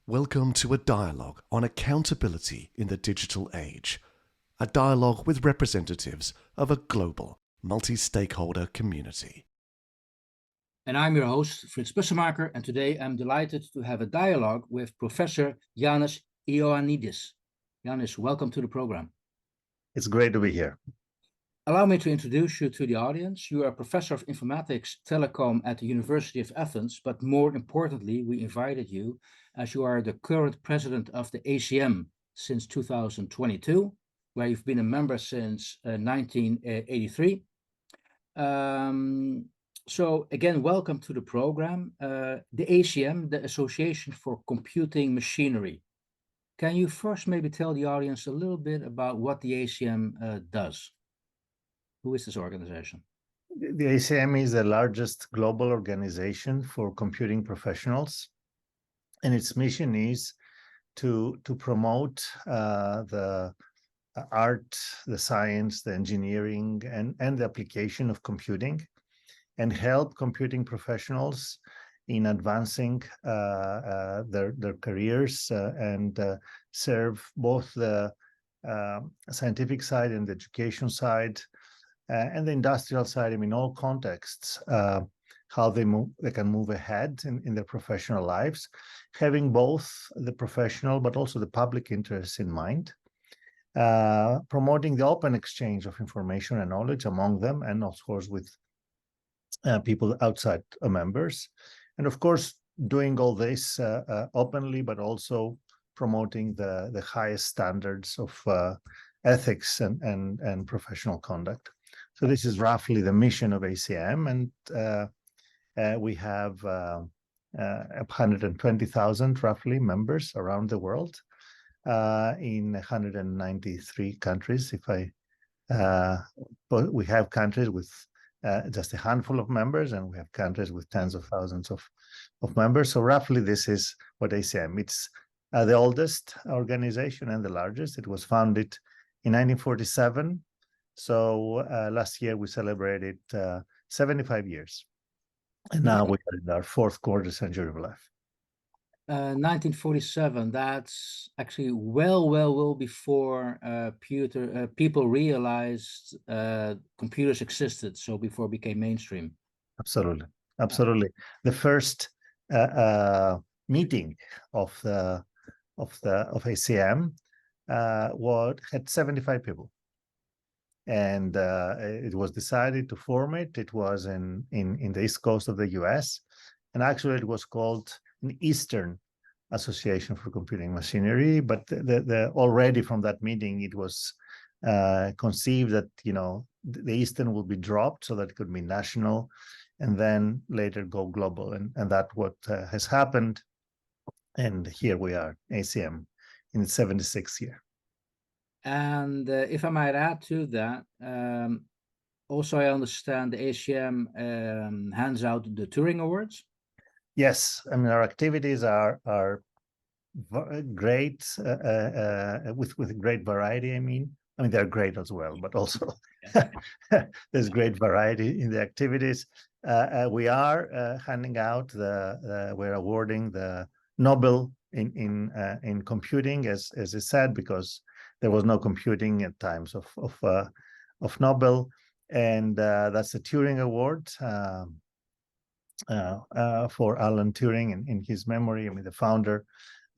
Welcome to a dialogue on accountability in the digital age, a dialogue with representatives of a global, multi-stakeholder community. And I'm your host, Frits Bussemaker, and today I'm delighted to have a dialogue with Professor Yannis Ioannidis. Yannis, welcome to the program. It's great to be here. Allow me to introduce you to the audience. You are a professor of informatics telecom at the University of Athens, but more importantly, we invited you as you are the current president of the ACM since 2022, where you've been a member since 1983. So again, welcome to the program. The ACM, the Association for Computing Machinery. Can you first maybe tell the audience a little bit about what the ACM does? Who is this organization? The ACM is the largest global organization for computing professionals, and its mission is to promote the art, the science, the engineering, and the application of computing, and help computing professionals in advancing their careers and serve both the scientific side and the education side and the industrial side. I mean, all contexts, how they can move ahead in their professional lives, having both the professional but also the public interests in mind. Promoting the open exchange of information and knowledge among them, and of course with people outside members, and of course doing all this openly, but also promoting the highest standards of ethics and professional conduct. So this is roughly the mission of ACM, and we have 120,000 roughly members around the world in 193 countries. We have countries with just a handful of members, and we have countries with tens of thousands of members. So roughly this is what ACM. It's the oldest organization and the largest. It was founded in 1947. So last year we celebrated 75 years. And now we are in our fourth quarter century of life. 1947, that's actually well before people realized computers existed, so before it became mainstream. Absolutely. The first meeting of ACM had 75 people, and it was decided to form it. It was in the east coast of the US, and actually it was called an Eastern Association for Computing Machinery, but already from that meeting it was conceived that the Eastern will be dropped so that it could be national, and then later go global, and that what has happened. And here we are, ACM, in its 76th year. And if I might add to that, also I understand the ACM hands out the Turing Awards. Yes, I mean, our activities are great, with great variety. I mean they're great as well, but also there's great variety in the activities. We are handing out we're awarding the Nobel in computing, as I said, because there was no computing at times of Nobel, and that's the Turing Award. For Alan Turing in his memory, I mean, the founder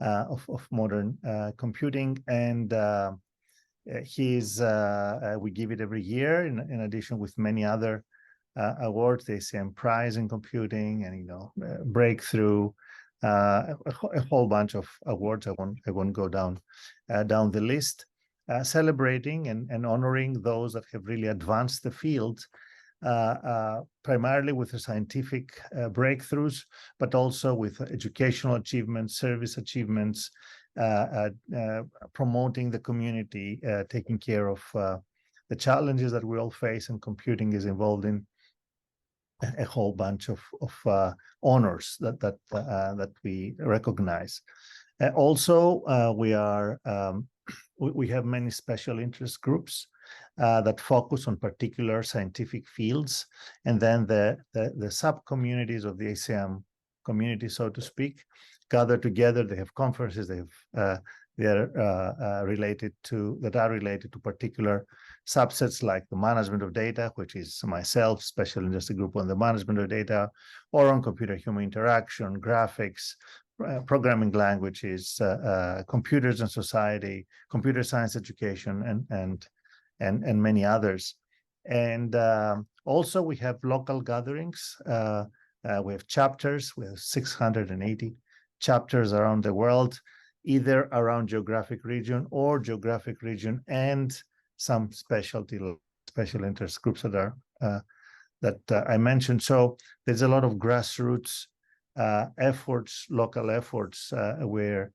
of modern computing, and we give it every year in addition with many other awards, the ACM Prize in Computing, and Breakthrough, a whole bunch of awards. I won't go down the list, celebrating and honoring those that have really advanced the field. Primarily with the scientific breakthroughs, but also with educational achievements, service achievements, promoting the community, taking care of the challenges that we all face, and computing is involved in a whole bunch of honors that we recognize. Also, we have many special interest groups that focus on particular scientific fields, and then the sub-communities of the ACM community, so to speak, gather together. They have conferences. They are related to particular subsets like the management of data, which is myself, special industry group on the management of data, or on computer-human interaction, graphics, programming languages, computers and society, computer science education, and many others. And also we have local gatherings. We have chapters. We have 680 chapters around the world, either around geographic region or geographic region and some special interest groups that are I mentioned. So there's a lot of grassroots efforts, local efforts, where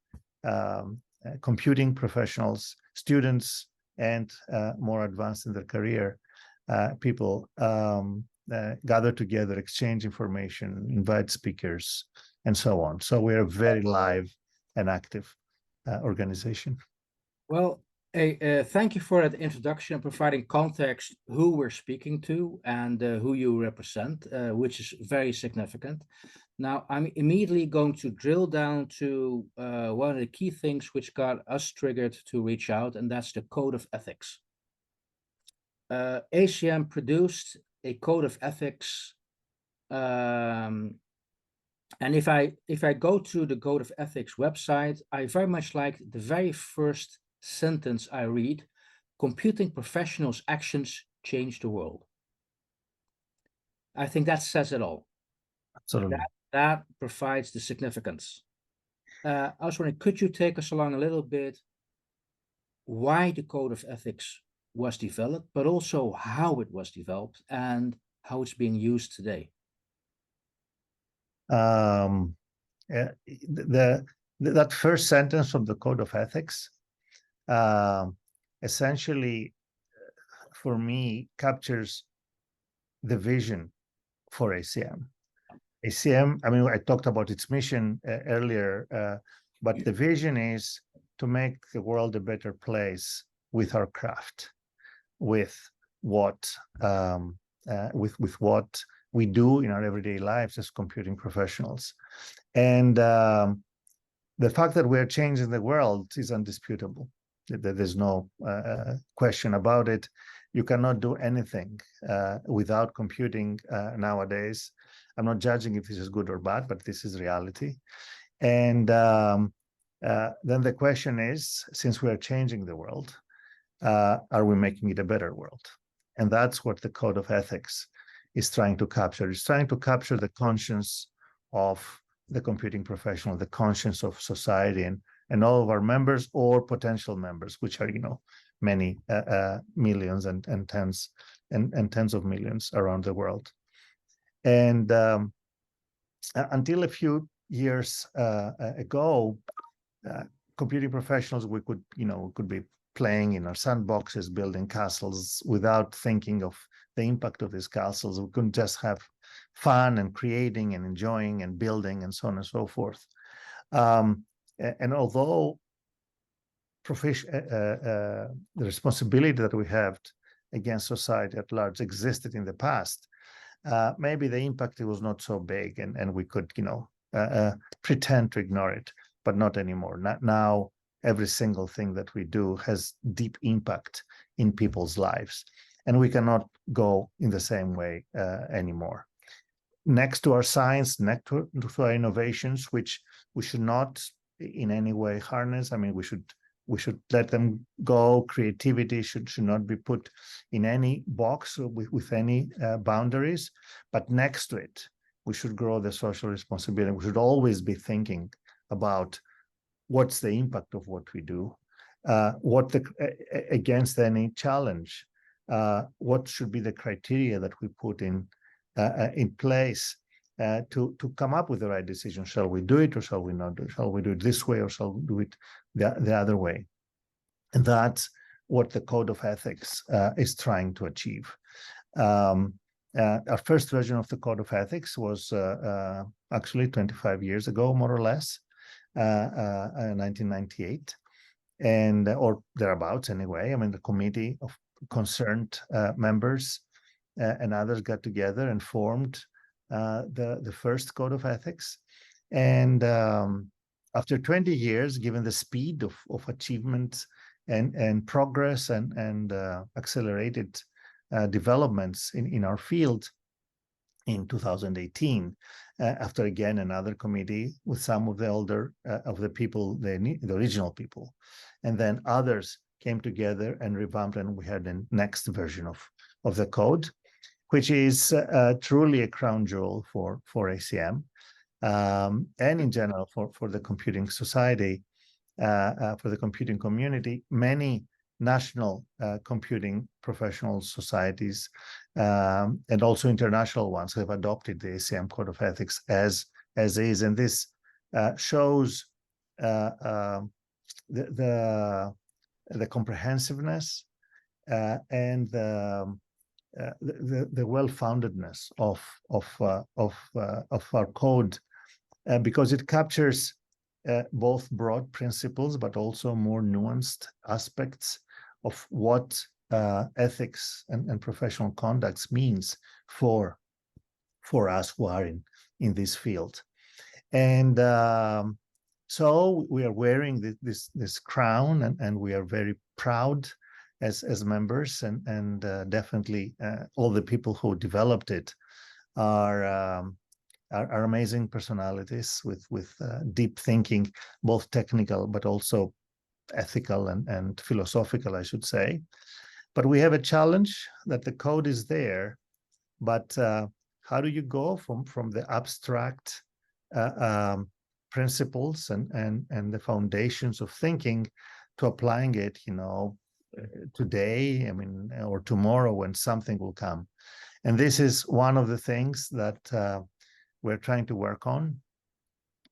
computing professionals, students, and more advanced in their career people gather together, exchange information, invite speakers, and so on. So we're a very live and active organization. Well, thank you for that introduction, providing context who we're speaking to and who you represent, which is very significant. Now, I'm immediately going to drill down to one of the key things which got us triggered to reach out, and that's the code of ethics. ACM produced a code of ethics, and if I go to the code of ethics website, I very much like the very first sentence I read: computing professionals' actions change the world. I think that says it all. Absolutely. That provides the significance. I was wondering, could you take us along a little bit why the code of ethics was developed, but also how it was developed and how it's being used today? That first sentence from the code of ethics essentially, for me, captures the vision for ACM. ACM, I mean, I talked about its mission earlier, but the vision is to make the world a better place with our craft, with what what we do in our everyday lives as computing professionals. And the fact that we're changing the world is undisputable. There's no question about it. You cannot do anything without computing nowadays. I'm not judging if this is good or bad, but this is reality. And then the question is, since we are changing the world, are we making it a better world? And that's what the code of ethics is trying to capture. It's trying to capture the conscience of the computing professional, the conscience of society, and all of our members or potential members, which are, many millions and tens of millions around the world. And until a few years ago, computing professionals, we could be playing in our sandboxes, building castles without thinking of the impact of these castles. We couldn't just have fun and creating and enjoying and building and so on and so forth. And although the responsibility that we have against society at large existed in the past, maybe the impact was not so big, and we could, pretend to ignore it, but not anymore. Now, every single thing that we do has deep impact in people's lives, and we cannot go in the same way anymore. Next to our science, next to our innovations, which we should not in any way harness. I mean, we should let them go. Creativity should not be put in any box with any boundaries. But next to it, we should grow the social responsibility. We should always be thinking about what's the impact of what we do, against any challenge, what should be the criteria that we put in place to come up with the right decision. Shall we do it or shall we not do it? Shall we do it this way or shall we do it the other way? And that's what the code of ethics is trying to achieve. Our first version of the code of ethics was actually 25 years ago, more or less, 1998, and or thereabouts anyway. I mean, the committee of concerned members and others got together and formed the first code of ethics. And after 20 years, given the speed of achievement and progress and accelerated developments in our field, in 2018, after again another committee with some of the older of the people, the original people, and then others came together and revamped, and we had the next version of the code, which is truly a crown jewel for ACM, and in general for the computing society, for the computing community. Many national computing professional societies and also international ones have adopted the ACM Code of Ethics as is, and this shows the comprehensiveness and the well-foundedness of our code, because it captures both broad principles, but also more nuanced aspects of what ethics and professional conduct means for us who are in this field. And so we are wearing this crown, and we are very proud as members, and definitely all the people who developed it are amazing personalities with deep thinking, both technical but also ethical and philosophical, I should say. But we have a challenge that the code is there, but how do you go from the abstract principles and the foundations of thinking to applying it, today, or tomorrow when something will come? And this is one of the things that we're trying to work on.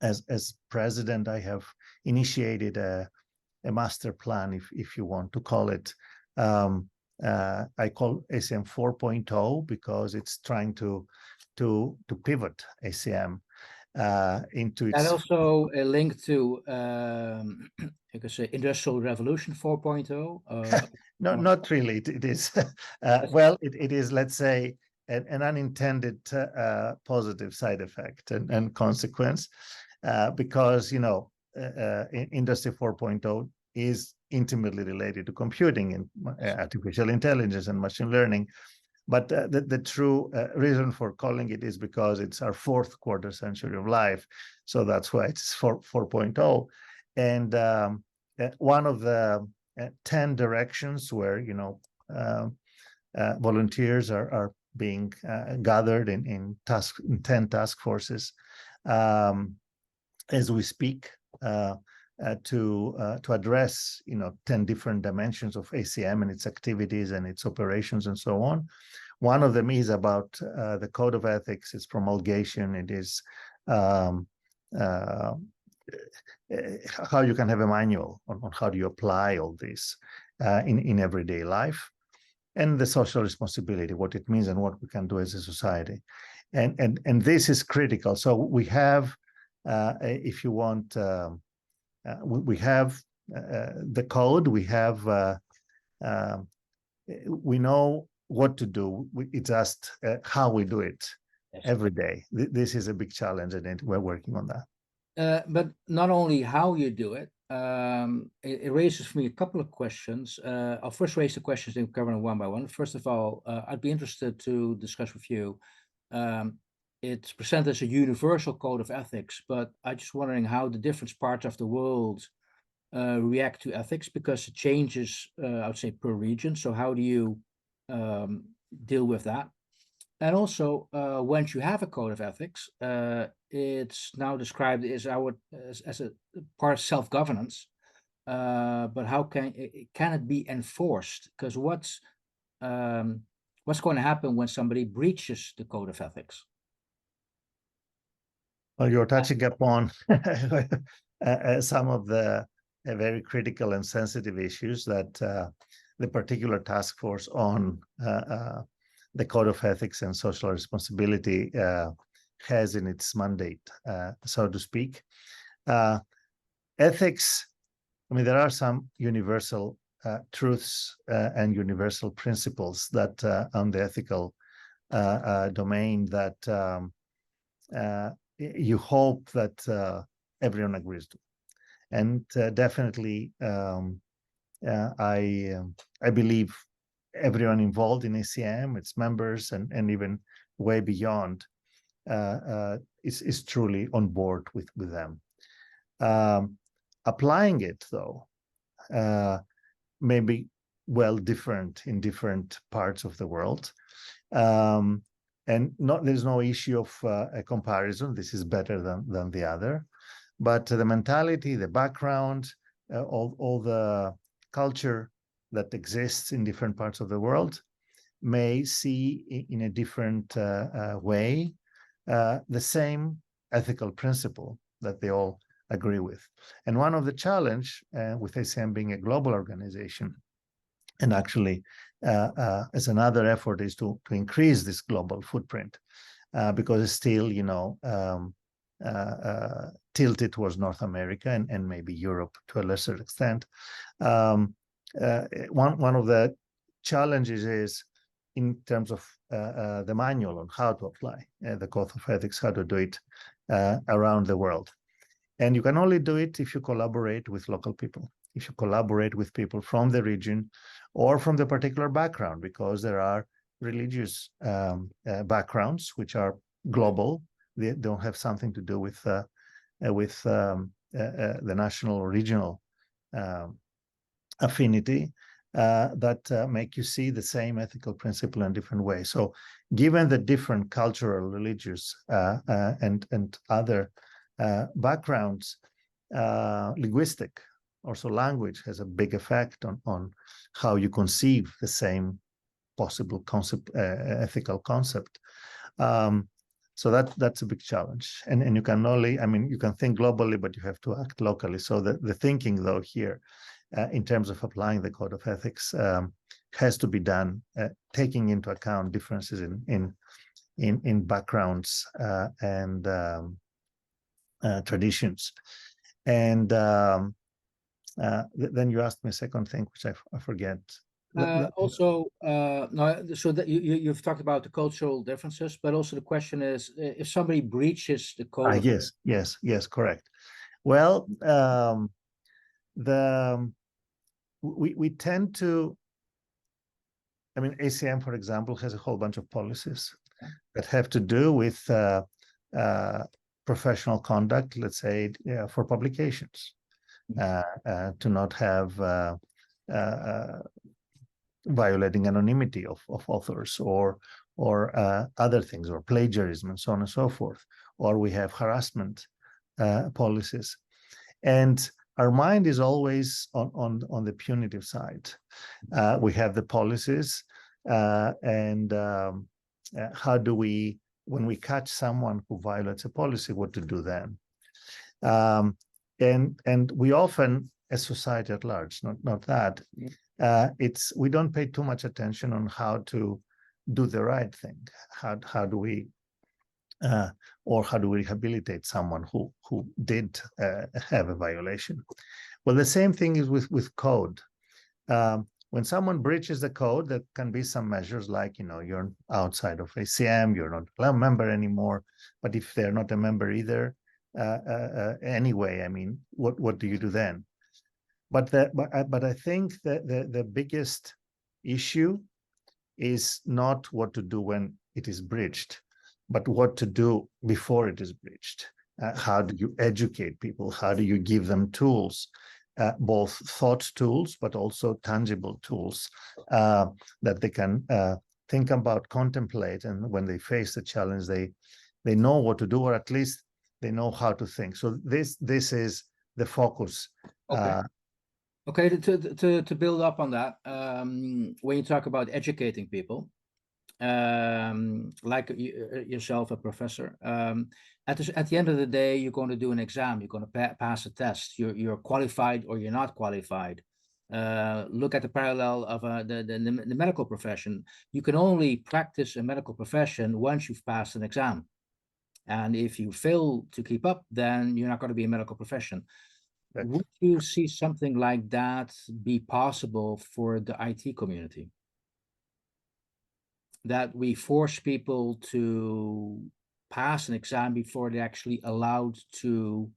As president, I have initiated a master plan, if you want to call it. I call ACM 4.0 because it's trying to pivot ACM into its... And also a link to, you could say, Industrial Revolution 4.0? No, not really. It is, well, it is, let's say, an unintended positive side effect and consequence, because, Industry 4.0 is intimately related to computing and artificial intelligence and machine learning. But the true reason for calling it is because it's our fourth quarter century of life. So that's why it's 4.0. And one of the 10 directions where, volunteers are being gathered in 10 task forces as we speak, to address 10 different dimensions of ACM and its activities and its operations and so on. One of them is about the code of ethics, its promulgation. It is how you can have a manual on how do you apply all this in everyday life, and the social responsibility, what it means and what we can do as a society. And this is critical. So we have, if you want, we have the code, we have, we know what to do. It's just how we do it every day. This is a big challenge, and we're working on that. But not only how you do it, it raises for me a couple of questions. I'll first raise the questions and cover them one by one. First of all, I'd be interested to discuss with you. It's presented as a universal code of ethics, but I'm just wondering how the different parts of the world react to ethics, because it changes, I would say, per region. So how do you deal with that? And also, once you have a code of ethics, it's now described as a part of self-governance. But how can it be enforced? Because what's going to happen when somebody breaches the code of ethics? Well, you're touching upon some of the very critical and sensitive issues that the particular task force on the Code of Ethics and Social Responsibility has in its mandate, so to speak. Ethics, there are some universal truths and universal principles that on the ethical domain that you hope that everyone agrees to. And definitely, I believe everyone involved in ACM, its members, and even way beyond, is truly on board with them. Applying it, though, may be well different in different parts of the world. And there's no issue of a comparison. This is better than the other. But the mentality, the background, all the culture that exists in different parts of the world may see in a different way the same ethical principle that they all agree with. And one of the challenge with ACM being a global organization, and actually as another effort, is to increase this global footprint, because it's still, tilted towards North America and maybe Europe to a lesser extent. One of the challenges is in terms of the manual on how to apply the Code of Ethics, how to do it around the world. And you can only do it if you collaborate with local people, if you collaborate with people from the region or from the particular background, because there are religious backgrounds which are global. They don't have something to do with the national or regional affinity that make you see the same ethical principle in different ways. So given the different cultural, religious, and other backgrounds, linguistic, also language has a big effect on how you conceive the same possible concept, ethical concept. So that's a big challenge. And you can only, you can think globally, but you have to act locally. So the thinking, though, here, in terms of applying the Code of Ethics, has to be done taking into account differences in backgrounds and traditions. And then you asked me a second thing, which I forget. Also, no, so that you've talked about the cultural differences, but also the question is, if somebody breaches the code of yes, correct. Well, we tend to, ACM, for example, has a whole bunch of policies that have to do with professional conduct, let's say, for publications, to not have violating anonymity of authors or other things, or plagiarism, and so on and so forth. Or we have harassment policies. And our mind is always on the punitive side. We have the policies, and how do we, when we catch someone who violates a policy, what to do then? And we often, as society at large, not that, we don't pay too much attention on how to do the right thing. How do we or how do we rehabilitate someone who did have a violation? Well, the same thing is with code. When someone breaches the code, there can be some measures like, you're outside of ACM, you're not a member anymore. But if they're not a member either, anyway, what do you do then? But I think that the biggest issue is not what to do when it is breached, but what to do before it is breached. How do you educate people? How do you give them tools, both thought tools, but also tangible tools that they can think about, contemplate, and when they face the challenge, they know what to do, or at least they know how to think. So this is the focus. Okay, to build up on that, when you talk about educating people, like yourself, a professor, at the end of the day, you're going to do an exam, you're going to pass a test, you're qualified or you're not qualified. Look at the parallel of the medical profession. You can only practice a medical profession once you've passed an exam. And if you fail to keep up, then you're not going to be a medical profession. Right. Would you see something like that be possible for the IT community? That we force people to pass an exam before they're actually allowed to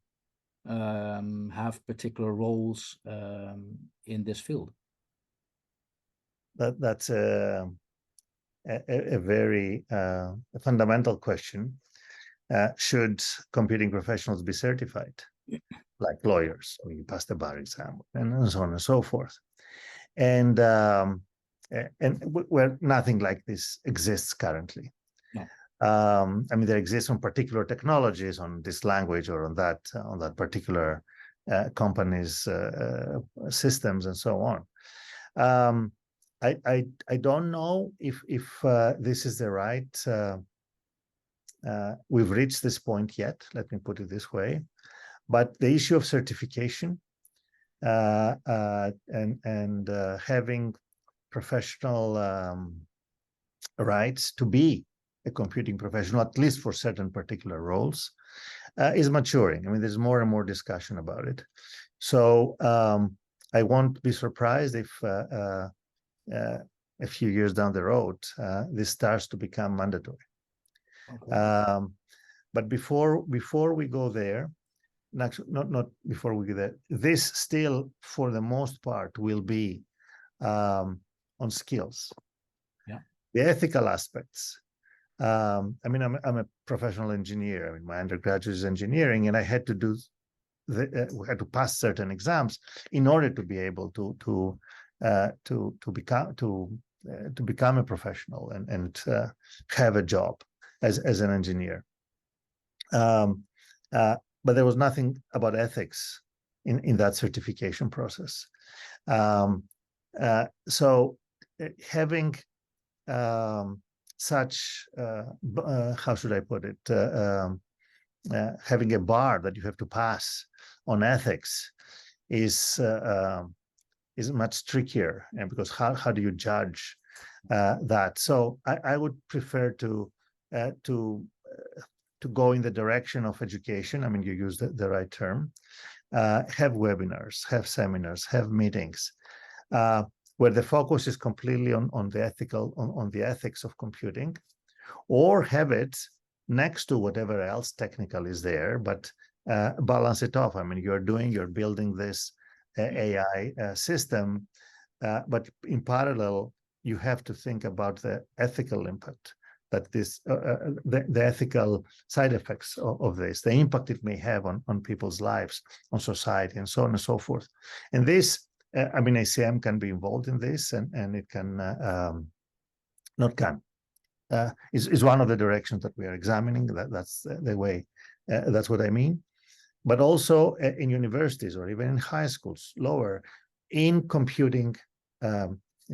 have particular roles in this field? That's a very fundamental question. Should computing professionals be certified, like lawyers, when you pass the bar exam, and so on and so forth? And where nothing like this exists currently. No. I mean, there exists on particular technologies, on this language, or on that particular company's systems, and so on. I don't know if this is the right. We've reached this point yet. Let me put it this way. But the issue of certification and having professional rights to be a computing professional, at least for certain particular roles, is maturing. I mean, there's more and more discussion about it. So I won't be surprised if a few years down the road, this starts to become mandatory. Okay. But before we go there, not before we get there, this still, for the most part, will be on skills. Yeah. The ethical aspects. I mean, I'm a professional engineer. I mean, my undergraduate is engineering, and I had to do we had to pass certain exams in order to be able to become a professional and have a job as an engineer. But there was nothing about ethics in that certification process. So having such, how should I put it, having a bar that you have to pass on ethics is much trickier, and because how do you judge that? So I would prefer to go in the direction of education. I mean, you use the right term. Have webinars, have seminars, have meetings where the focus is completely on the ethics of computing, or have it next to whatever else technical is there, but balance it off. I mean, you're building this AI system, but in parallel, you have to think about the ethical impact that this, the ethical side effects of this, the impact it may have on people's lives, on society, and so on and so forth. And this, I mean, ACM can be involved in this, and it can, is one of the directions that we are examining. That's the way, that's what I mean. But also in universities, or even in high schools, lower, in computing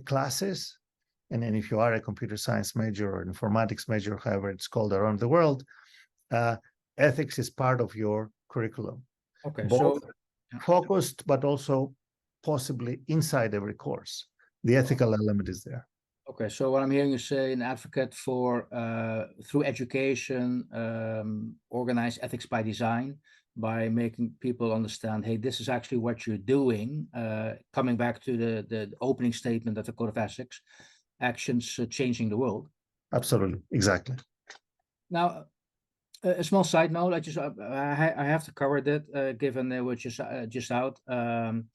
classes. And then if you are a computer science major or informatics major, however it's called around the world, ethics is part of your curriculum. Okay, both so focused, but also possibly inside every course. The ethical element is there. Okay, so what I'm hearing you say, an advocate for, through education, organize ethics by design, by making people understand, hey, this is actually what you're doing. Coming back to the opening statement of the Code of Ethics, actions changing the world. Absolutely, exactly. Now, a small side note, I have to cover that, given they were just out. And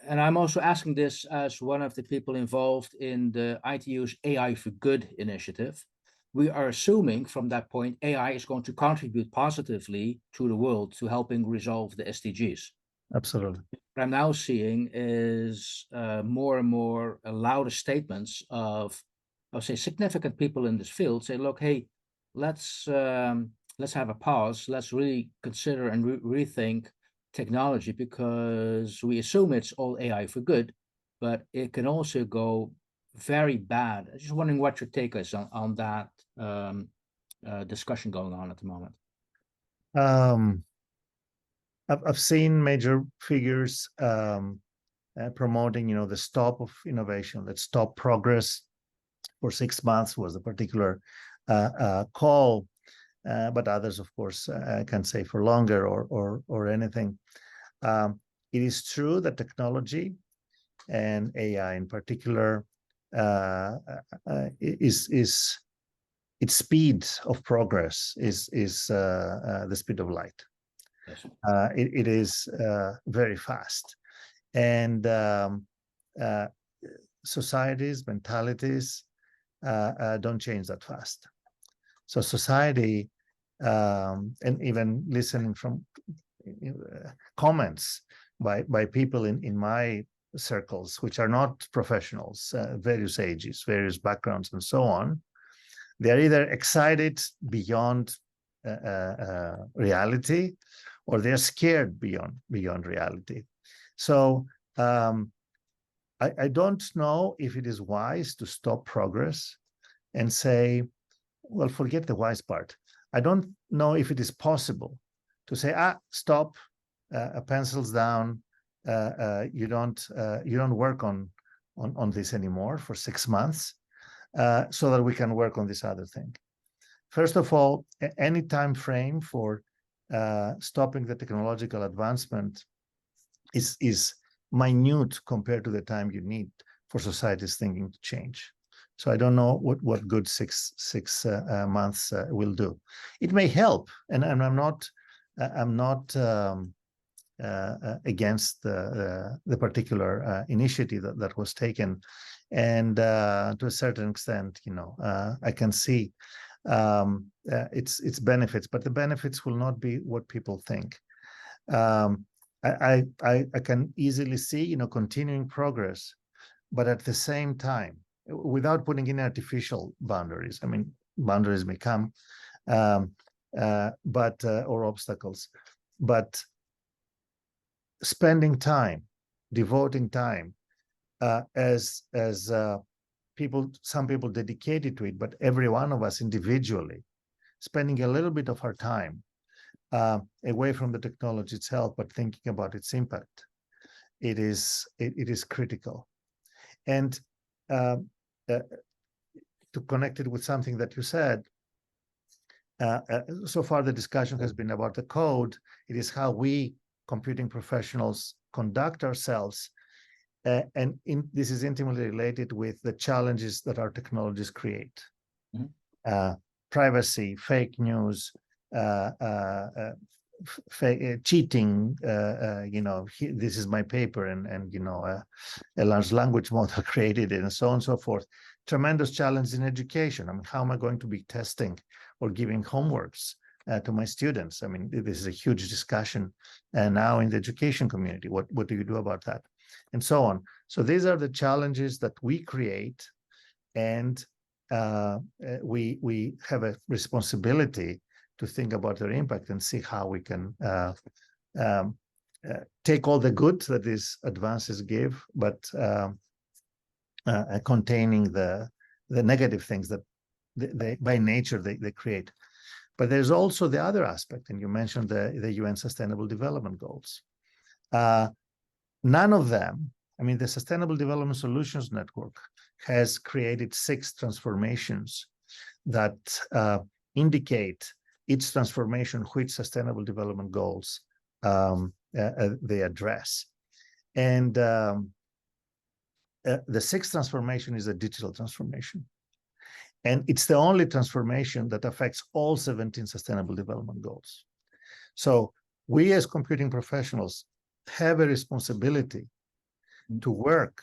I'm also asking this as one of the people involved in the ITU's AI for Good initiative. We are assuming from that point, AI is going to contribute positively to the world, to helping resolve the SDGs. Absolutely. What I'm now seeing is more and more louder statements of, I'll say, significant people in this field say, look, hey, let's have a pause. Let's really consider and rethink technology, because we assume it's all AI for good, but it can also go very bad. I'm just wondering what your take is on that discussion going on at the moment. I've seen major figures promoting, the stop of innovation, let's stop progress for 6 months was the particular call. But others, of course, can say for longer or anything. It is true that technology, and AI in particular, is its speed of progress is the speed of light. Yes. It is very fast, and societies, mentalities don't change that fast. So society, and even listening from comments by people in my circles, which are not professionals, various ages, various backgrounds, and so on, they're either excited beyond reality, or they're scared beyond reality. So I don't know if it is wise to stop progress and say, well, forget the wise part. I don't know if it is possible to say, stop, pencils down. You don't work on this anymore for 6 months, so that we can work on this other thing. First of all, any time frame for stopping the technological advancement is minute compared to the time you need for society's thinking to change. So I don't know what good six months will do. It may help, and I'm not against the particular initiative that was taken, and to a certain extent, I can see its benefits, but the benefits will not be what people think. I can easily see, continuing progress, but at the same time, without putting in artificial boundaries. I mean, boundaries may come, but or obstacles, but spending time, devoting time, as some people dedicated to it, but every one of us individually, spending a little bit of our time away from the technology itself, but thinking about its impact. It is critical. And to connect it with something that you said, so far the discussion has been about the code. It is how we computing professionals conduct ourselves, and this is intimately related with the challenges that our technologies create. Mm-hmm. Privacy, fake news, cheating, this is my paper, and a large language model created it, and so on and so forth. Tremendous challenge in education. I mean, how am I going to be testing or giving homeworks to my students? I mean, this is a huge discussion now in the education community. What do you do about that? And so on. So these are the challenges that we create, and we have a responsibility to think about their impact and see how we can take all the good that these advances give, but containing the negative things that they by nature they create. But there's also the other aspect, and you mentioned the UN Sustainable Development Goals. None of them, I mean, the Sustainable Development Solutions Network has created 6 transformations that indicate its transformation, which Sustainable Development Goals they address. And the 6th transformation is a digital transformation. And it's the only transformation that affects all 17 Sustainable Development Goals. So we as computing professionals have a responsibility to work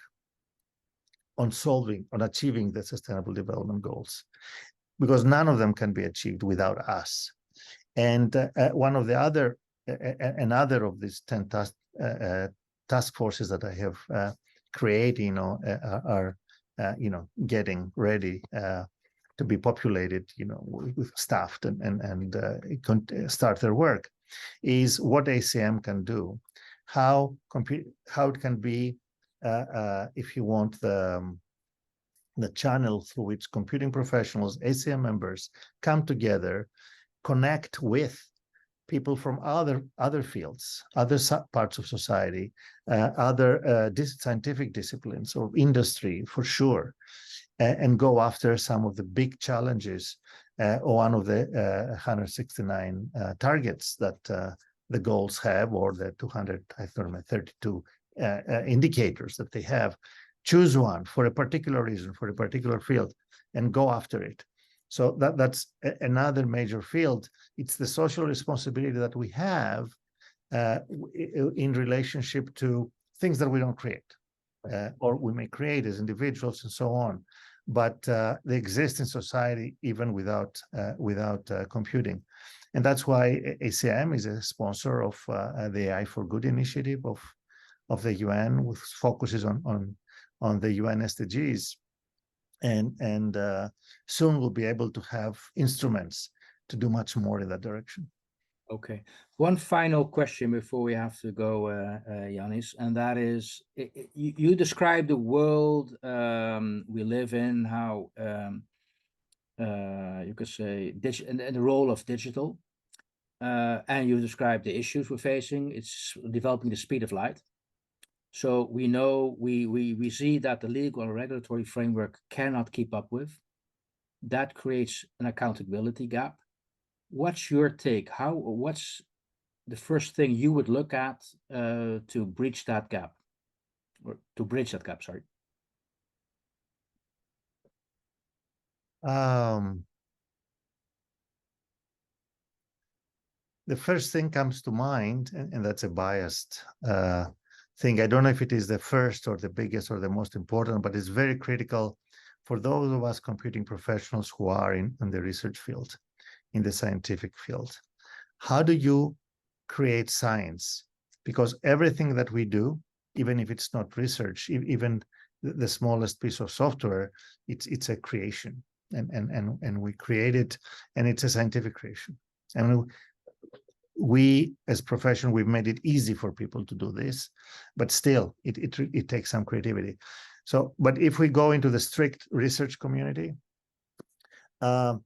on achieving the Sustainable Development Goals, because none of them can be achieved without us. And another of these 10 task forces that I have created, are getting ready to be populated, with staffed and start their work, is what ACM can do, how it can be, if you want, the channel through which computing professionals, ACM members, come together, connect with people from other fields, other parts of society, other scientific disciplines or industry, for sure, and go after some of the big challenges, or one of the 169 targets that the goals have, or the 232 indicators that they have. Choose one for a particular reason, for a particular field, and go after it. So that's another major field. It's the social responsibility that we have in relationship to things that we don't create, or we may create as individuals and so on, but they exist in society even without computing. And that's why ACM is a sponsor of the AI for Good initiative of the UN, which focuses on the UN SDGs. And soon we'll be able to have instruments to do much more in that direction. Okay. One final question before we have to go, Yannis, and that is, you describe the world we live in, how you could say, and the role of digital, and you describe the issues we're facing. It's developing the speed of light. So we know, we see that the legal and regulatory framework cannot keep up with. That creates an accountability gap. What's your take? What's the first thing you would look at to bridge that gap, sorry? The first thing comes to mind, and that's a biased thing. I don't know if it is the first or the biggest or the most important, but it's very critical for those of us computing professionals who are in the research field, in the scientific field. How do you create science? Because everything that we do, even if it's not research, even the smallest piece of software, it's a creation, and we create it, and it's a scientific creation. And we as profession, we've made it easy for people to do this, but still it takes some creativity. So, but if we go into the strict research community, the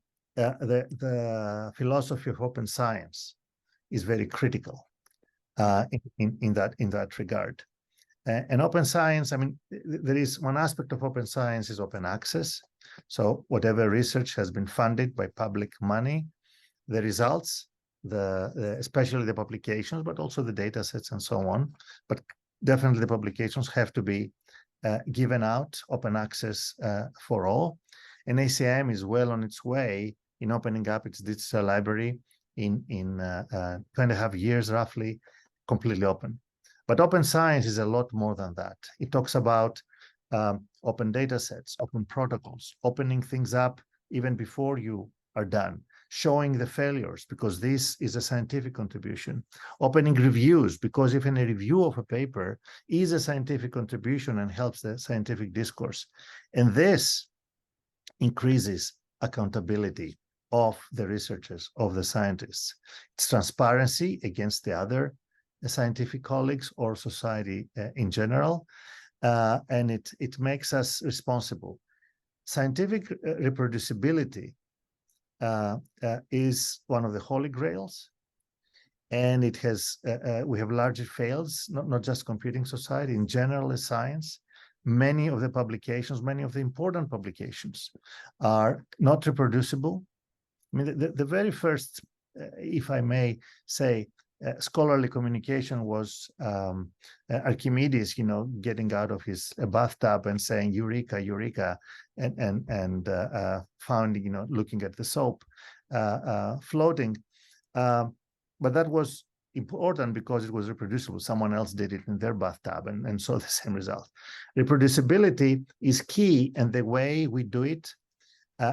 philosophy of open science is very critical in that regard. And open science, I mean, there is one aspect of open science is open access. So whatever research has been funded by public money, the results, especially the publications, but also the data sets and so on, but definitely the publications have to be given out, open access for all. And ACM is well on its way in opening up its digital library in 2.5 years, roughly, completely open. But open science is a lot more than that. It talks about open data sets, open protocols, opening things up even before you are done, showing the failures, because this is a scientific contribution, opening reviews, because even a review of a paper is a scientific contribution and helps the scientific discourse. And this increases accountability of the researchers, of the scientists. It's transparency against the other scientific colleagues or society in general, and it makes us responsible. Scientific reproducibility is one of the holy grails, and it has we have largely failed, not just computing society, in general as science. Many of the publications, many of the important publications are not reproducible. I mean, the very first, if I may say, scholarly communication was Archimedes, getting out of his bathtub and saying "Eureka, Eureka," and finding, looking at the soap floating. But that was important because it was reproducible. Someone else did it in their bathtub and saw the same result. Reproducibility is key, and the way we do it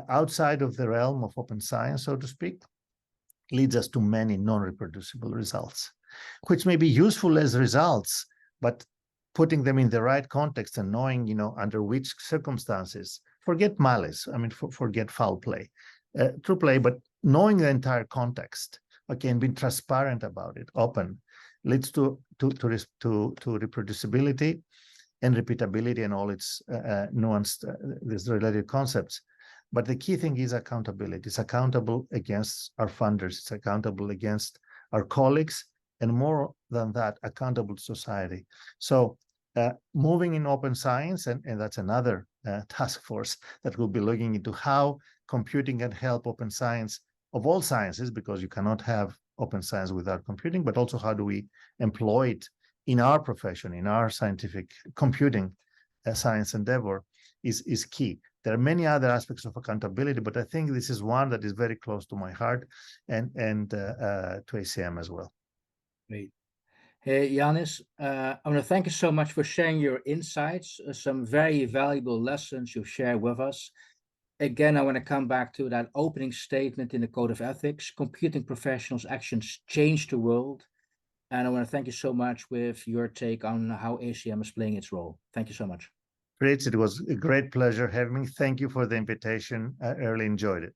outside of the realm of open science, so to speak, leads us to many non-reproducible results, which may be useful as results, but putting them in the right context and knowing, under which circumstances, forget malice, I mean, forget foul play, true play, but knowing the entire context, okay, and being transparent about it, open, leads to reproducibility and repeatability and all its nuanced, these related concepts. But the key thing is accountability. It's accountable against our funders. It's accountable against our colleagues, and more than that, accountable to society. So moving in open science, and that's another task force that will be looking into how computing can help open science of all sciences, because you cannot have open science without computing, but also how do we employ it in our profession, in our scientific computing science endeavor. is key. There are many other aspects of accountability, but I think this is one that is very close to my heart and to ACM as well. Great. Hey, Yannis, I want to thank you so much for sharing your insights, some very valuable lessons you've shared with us. Again, I want to come back to that opening statement in the Code of Ethics. Computing professionals' actions change the world. And I want to thank you so much with your take on how ACM is playing its role. Thank you so much. Fritz, it was a great pleasure having me. Thank you for the invitation. I really enjoyed it.